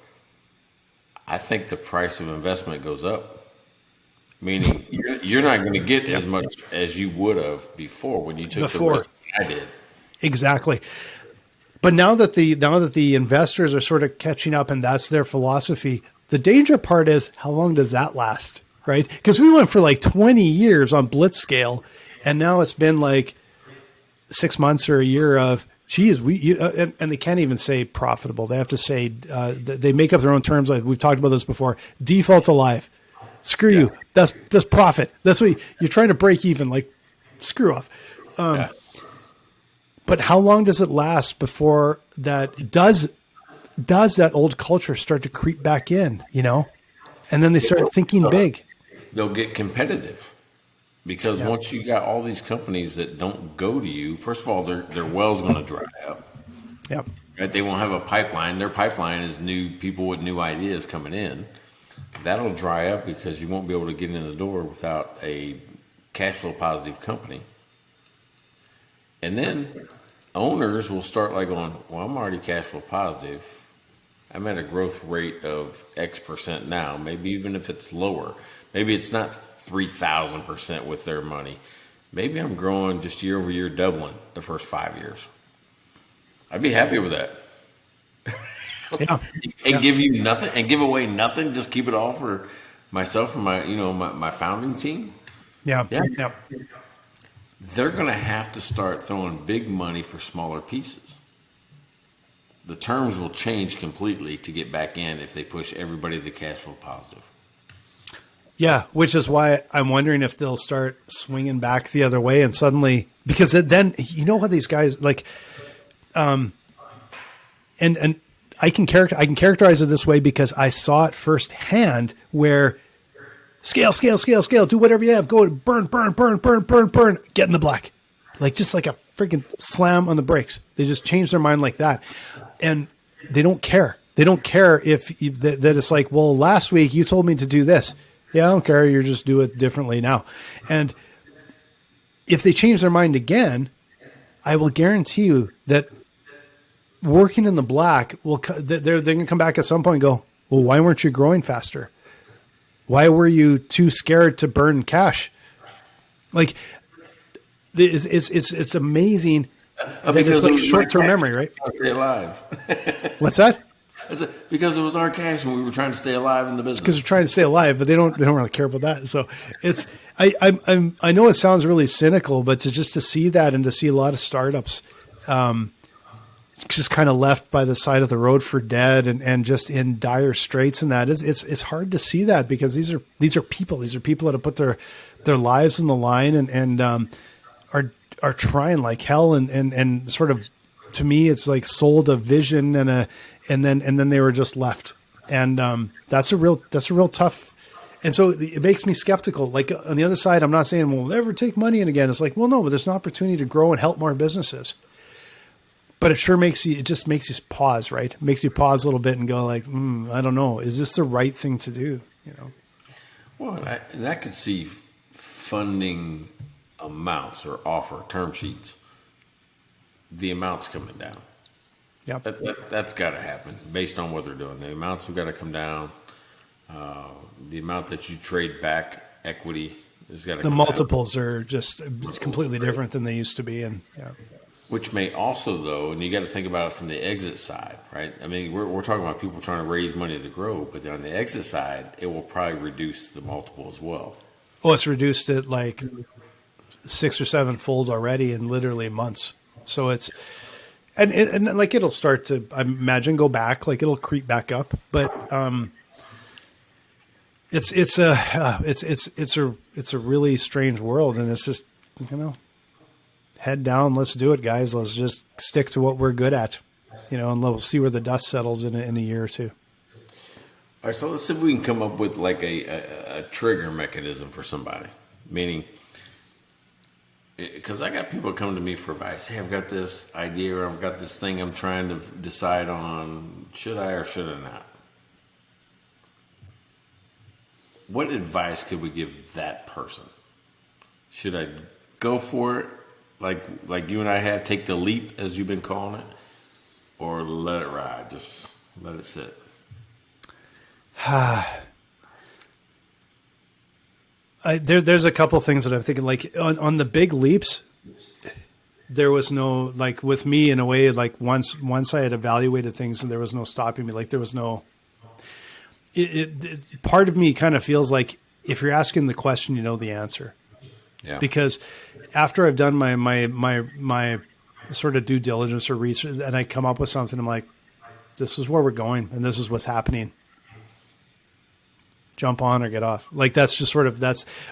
I think the price of investment goes up. Meaning you're not going to get as much as you would have before when you took the risk I did. Exactly. But now that the investors are sort of catching up and that's their philosophy, the danger part is how long does that last, right? Because we went for like 20 years on blitz scale, and now it's been like 6 months or a year of, geez, and they can't even say profitable. They have to say, they make up their own terms. Like we've talked about this before, default alive. Screw you. That's profit. That's what you're trying to break even. Like screw off. But how long does it last before that does that old culture start to creep back in, and then they start thinking big. They'll get competitive because once you got all these companies that don't go to you, first of all, their well's going to dry up. Yeah. Right. They won't have a pipeline. Their pipeline is new people with new ideas coming in. That'll dry up because you won't be able to get in the door without a cash flow positive company. And then owners will start like going, well, I'm already cash flow positive. I'm at a growth rate of X% now. Maybe even if it's lower, maybe it's not 3,000% with their money. Maybe I'm growing just year over year, doubling the first 5 years. I'd be happy with that. Give you nothing and give away nothing. Just keep it all for myself and my founding team. Yeah. They're going to have to start throwing big money for smaller pieces. The terms will change completely to get back in if they push everybody to cash flow positive. Yeah, which is why I'm wondering if they'll start swinging back the other way and suddenly, because then how these guys like, and I can characterize it this way because I saw it firsthand where scale, do whatever you have, go burn, get in the black. Like just like a freaking slam on the brakes. They just change their mind like that. And they don't care. They don't care if that it's like, well, last week you told me to do this. Yeah, I don't care. You just do it differently now. And if they change their mind again, I will guarantee you that working in the black they're going to come back at some point and go, well, why weren't you growing faster? Why were you too scared to burn cash? Like it's amazing. It's like short-term memory, right? Stay alive. What's that? Because it was our cash and we were trying to stay alive in the business. Because we're trying to stay alive, but they don't really care about that. So it's I know it sounds really cynical, but to see that and to see a lot of startups just kind of left by the side of the road for dead and just in dire straits. And that is, it's hard to see that because these are people that have put their lives on the line and are trying like hell and sort of, to me, it's like sold a vision and then they were just left. And that's a real tough. And so it makes me skeptical. Like on the other side, I'm not saying we'll never take money in again. It's like, well, no, but there's an opportunity to grow and help more businesses. But it sure makes you pause, right? It makes you pause a little bit and go like, I don't know. Is this the right thing to do? You know? Well, and I could see funding amounts or offer term sheets, the amounts coming down. Yeah. That's got to happen based on what they're doing. The amounts have got to come down. The amount that you trade back equity has got to come down. The multiples are just completely different than they used to be. And yeah. Which may also, though, and you got to think about it from the exit side, right? I mean, we're talking about people trying to raise money to grow, but on the exit side, it will probably reduce the multiple as well. Oh, it's reduced it like 6 or 7 fold already in literally months. So it's, and like it'll start to, I imagine, go back, like it'll creep back up, but it's a really strange world, and it's just, head down. Let's do it, guys. Let's just stick to what we're good at, and we'll see where the dust settles in a year or two. All right. So let's see if we can come up with like a trigger mechanism for somebody, meaning, because I got people come to me for advice. Hey, I've got this idea, or I've got this thing I'm trying to decide on. Should I or should I not? What advice could we give that person? Should I go for it? Like you and I have, take the leap, as you've been calling it, or let it ride, just let it sit? There's a couple things that I'm thinking, like on the big leaps, there was no, like with me in a way, like once I had evaluated things and there was no stopping me, like there was no, part of me kind of feels like if you're asking the question, you know the answer. Yeah. Because after I've done my sort of due diligence or research and I come up with something, I'm like, this is where we're going and this is what's happening. Jump on or get off. Like that's just sort of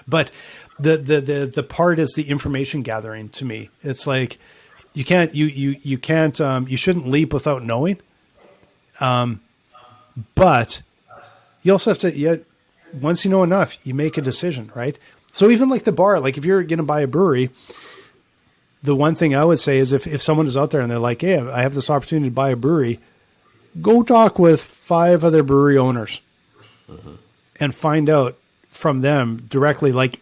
but the part is the information gathering to me. It's like you shouldn't leap without knowing. But you also have to, once you know enough, you make a decision, right? So even like the bar, like if you're going to buy a brewery, the one thing I would say is if someone is out there and they're like, hey, I have this opportunity to buy a brewery, go talk with 5 other brewery owners and find out from them directly, like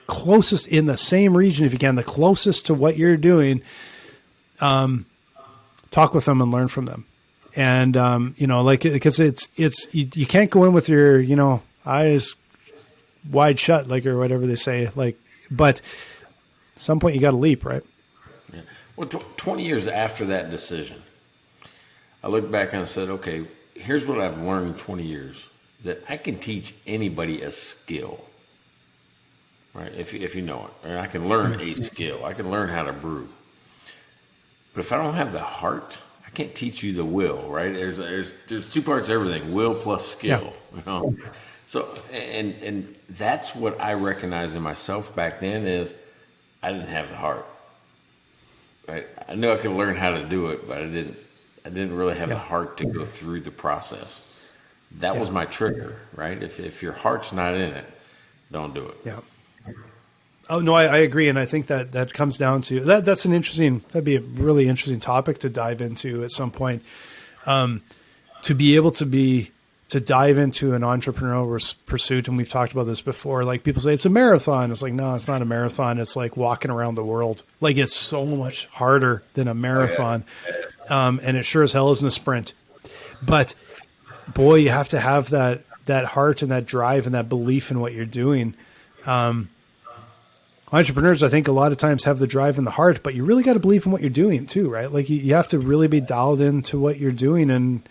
closest in the same region, if you can, the closest to what you're doing, talk with them and learn from them. And, like, because you can't go in with your, eyes wide shut, like, or whatever they say, like, but at some point you got to leap, right? Yeah. Well, 20 years after that decision, I looked back and I said, okay, here's what I've learned in 20 years, that I can teach anybody a skill, right? If you know it, or I can learn a skill. I can learn how to brew. But if I don't have the heart, I can't teach you the will, right? There's 2 parts to everything, will plus skill, So, and that's what I recognized in myself back then is I didn't have the heart, right? I knew I could learn how to do it, but I didn't really have the heart to go through the process. That was my trigger, right? If your heart's not in it, don't do it. Yeah. Oh no, I agree, and I think that comes down to that'd be a really interesting topic to dive into at some point. To be able to dive into an entrepreneurial pursuit, and we've talked about this before. Like people say, it's a marathon. It's like, no, it's not a marathon. It's like walking around the world. Like it's so much harder than a marathon, and it sure as hell isn't a sprint. But boy, you have to have that heart and that drive and that belief in what you're doing. Entrepreneurs, I think a lot of times have the drive and the heart, but you really got to believe in what you're doing too, right? Like you have to really be dialed into what you're doing and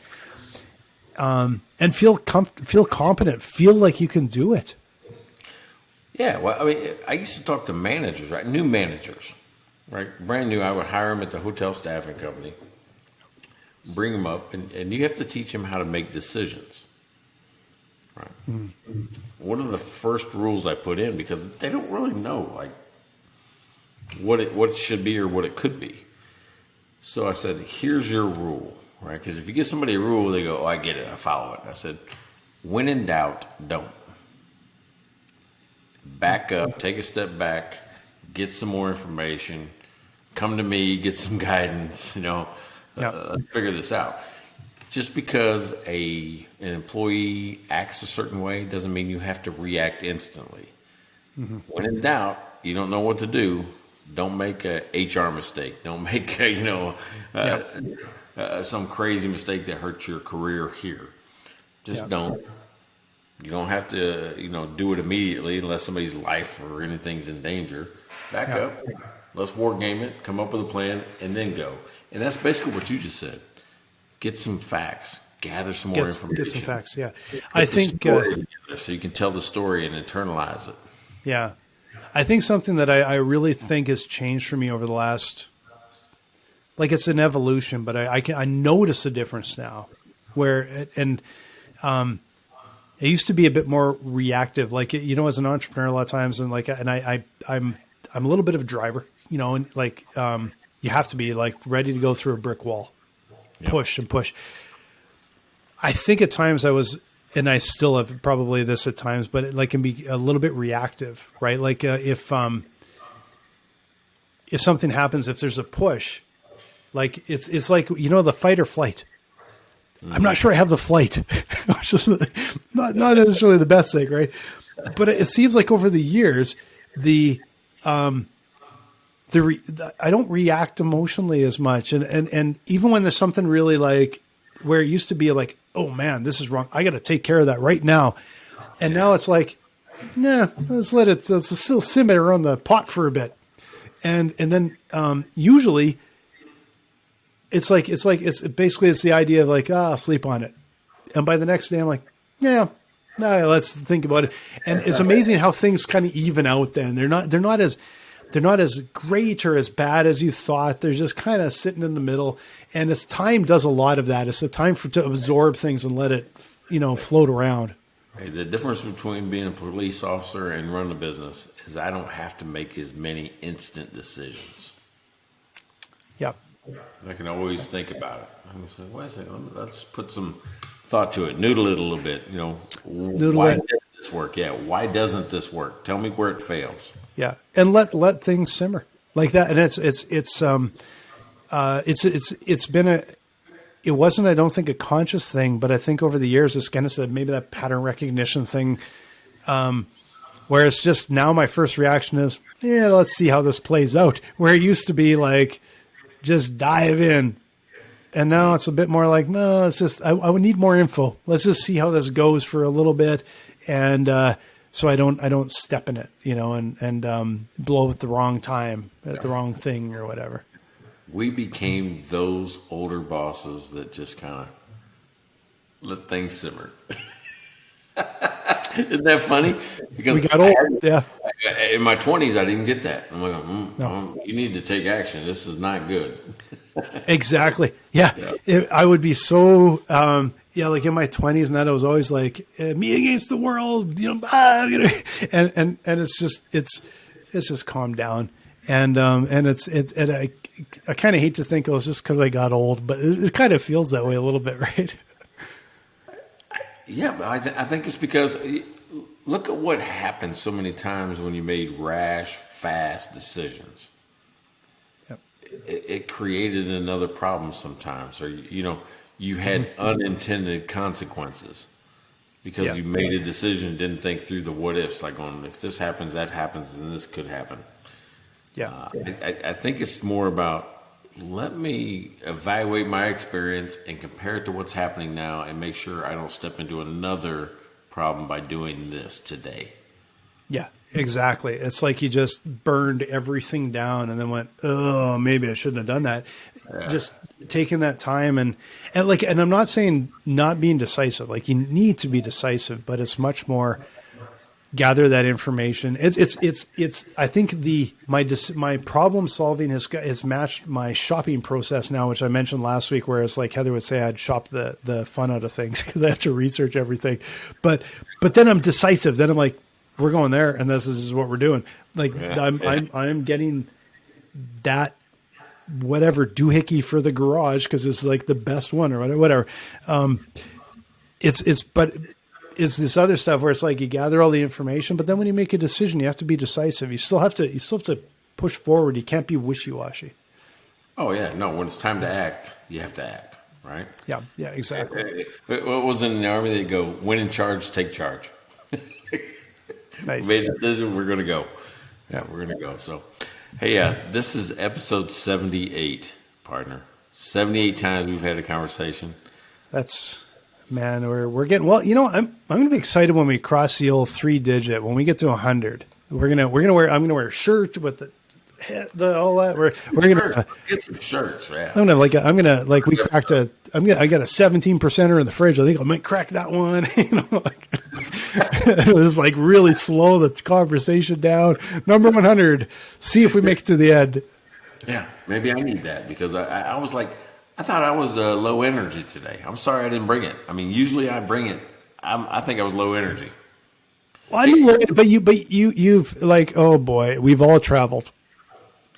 feel competent, feel like you can do it. Yeah. Well, I mean, I used to talk to managers, right? New managers, right? Brand new. I would hire them at the hotel staffing company. bring them up, and you have to teach them how to make decisions. Right. Mm-hmm. One of the first rules I put in, because they don't really know like what it should be or what it could be. So I said, here's your rule, right? Because if you give somebody a rule, they go, oh, I get it, I follow it. I said, when in doubt, don't. Back up, take a step back, get some more information, come to me, get some guidance, figure this out. Just because an employee acts a certain way doesn't mean you have to react instantly. Mm-hmm. When in doubt, you don't know what to do. Don't make a HR mistake. Don't make some crazy mistake that hurts your career here. Just don't. You don't have to do it immediately unless somebody's life or anything's in danger. Back up. Let's war game it. Come up with a plan and then go. And that's basically what you just said. Get some facts. Gather some more information. Get some facts. Yeah, I think so you can tell the story and internalize it. Yeah. I think something that I really think has changed for me over the last, like it's an evolution, but I notice a difference now where, I used to be a bit more reactive, like, as an entrepreneur a lot of times. And I'm a little bit of a driver, and you have to be like ready to go through a brick wall, push and push. I think at times I was, and I still have probably this at times, but it can be a little bit reactive, right? Like if something happens, if there's a push, like it's like, the fight or flight. Mm-hmm. I'm not sure I have the flight, which is not necessarily the best thing, right? But it seems like over the years, I don't react emotionally as much, and even when there's something really like where it used to be like, oh man, this is wrong, I got to take care of that right now, and now it's like, nah, let's still simmer on the pot for a bit, and then usually it's basically the idea of like, I'll sleep on it, and by the next day I'm like, yeah. No, let's think about it. And it's amazing how things kind of even out then. They're not as great or as bad as you thought. They're just kind of sitting in the middle. And it's time does a lot of that. It's the time to absorb things and let it, float around. Hey, the difference between being a police officer and running a business is I don't have to make as many instant decisions. Yep. I can always think about it. I'm say, wait a second, let's put some thought to it, noodle it a little bit. Why doesn't this work? Yeah, why doesn't this work? Tell me where it fails. Yeah, and let things simmer like that. And it wasn't, I don't think, a conscious thing, but I think over the years it's kind of said maybe that pattern recognition thing, where it's just now my first reaction is, let's see how this plays out. Where it used to be like, just dive in. And now it's a bit more like, no, it's just, I would need more info. Let's just see how this goes for a little bit. And, so I don't step in it, and blow at the wrong time, at the wrong thing or whatever. We became those older bosses that just kind of let things simmer. Isn't that funny? Because we got old. Yeah. In my 20s, I didn't get that. I'm like, no. You need to take action. This is not good. Exactly. Yeah. I would be so, like in my 20s and that, I was always like, me against the world, and it's just calmed down. And I kind of hate to think it was just because I got old, but it kind of feels that way a little bit, right? Yeah, but I think it's because look at what happens so many times when you made rash, fast decisions. Yep. It created another problem sometimes, or you had unintended consequences because you made a decision, didn't think through the what ifs, like if this happens, that happens, then this could happen. Yeah, I think it's more about, let me evaluate my experience and compare it to what's happening now and make sure I don't step into another problem by doing this today. Yeah, exactly. It's like you just burned everything down and then went, oh, maybe I shouldn't have done that. Yeah. Just taking that time and I'm not saying not being decisive, like you need to be decisive, but it's much more gather that information. It's I think my problem solving has matched my shopping process now, which I mentioned last week, where it's like Heather would say I'd shop the fun out of things because I have to research everything. But then I'm decisive. Then I'm like, we're going there, and this is what we're doing. Like I'm getting that whatever doohickey for the garage because it's like the best one or whatever. It's this other stuff where it's like you gather all the information, but then when you make a decision, you have to be decisive. You still have to push forward. You can't be wishy-washy. Oh yeah, no. When it's time to act, you have to act, right? Yeah, exactly. What was in the Army? They go, when in charge, take charge. Nice. We made a decision. We're going to go. Yeah, we're going to go. So, hey, this is episode 78, partner. 78 times we've had a conversation. Man, we're getting well. You know, I'm going to be excited when we cross the old 3-digit. When we get to 100, I'm going to wear a shirt with the all that. We're going to get some shirts. Yeah. I got a 17%er in the fridge. I think I might crack that one. It was like really slow the conversation down. Number 100. See if we make it to the end. Yeah, maybe I need that because I was like. I thought I was low energy today. I'm sorry I didn't bring it. I mean, usually I bring it. I think I was low energy. Well, you've like, oh boy, we've all traveled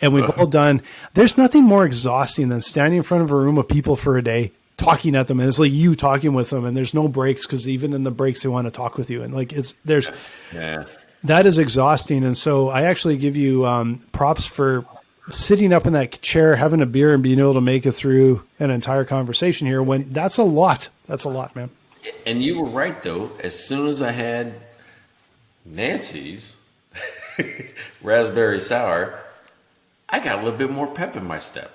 and we've all done. There's nothing more exhausting than standing in front of a room of people for a day, talking at them, and it's like you talking with them, and there's no breaks because even in the breaks they want to talk with you, and like that is exhausting. And so I actually give you props for sitting up in that chair, having a beer and being able to make it through an entire conversation here when that's a lot, man. And you were right though. As soon as I had Nancy's raspberry sour, I got a little bit more pep in my step.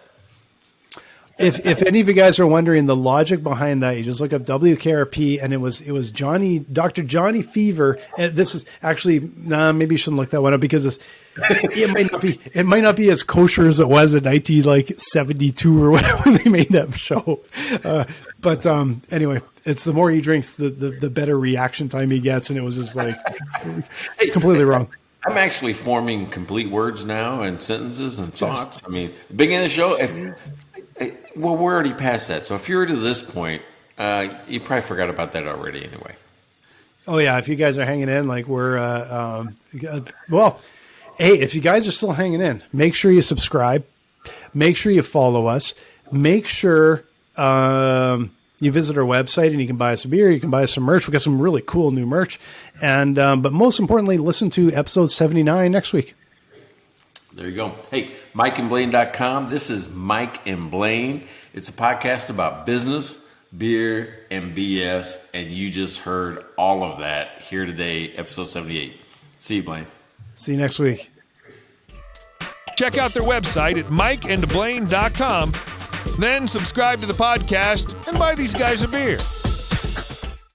If any of you guys are wondering the logic behind that, you just look up WKRP, and it was Dr. Johnny Fever. And this is actually maybe you shouldn't look that one up because it might not be as kosher as it was in 1972 or whatever when they made that show. But anyway, it's the more he drinks, the better reaction time he gets, and it was just like completely wrong. I'm actually forming complete words now and sentences and thoughts. I mean, beginning of the show. Well, we're already past that. So if you're to this point, you probably forgot about that already anyway. Oh, yeah. If you guys are hanging in, like we're, well, hey, if you guys are still hanging in, make sure you subscribe. Make sure you follow us. Make sure you visit our website and you can buy us a beer. You can buy us some merch. We got some really cool new merch. And but most importantly, listen to episode 79 next week. There you go. Hey, MikeandBlaine.com. This is Mike and Blaine. It's a podcast about business, beer, and BS. And you just heard all of that here today, episode 78. See you, Blaine. See you next week. Check out their website at MikeandBlaine.com. Then subscribe to the podcast and buy these guys a beer.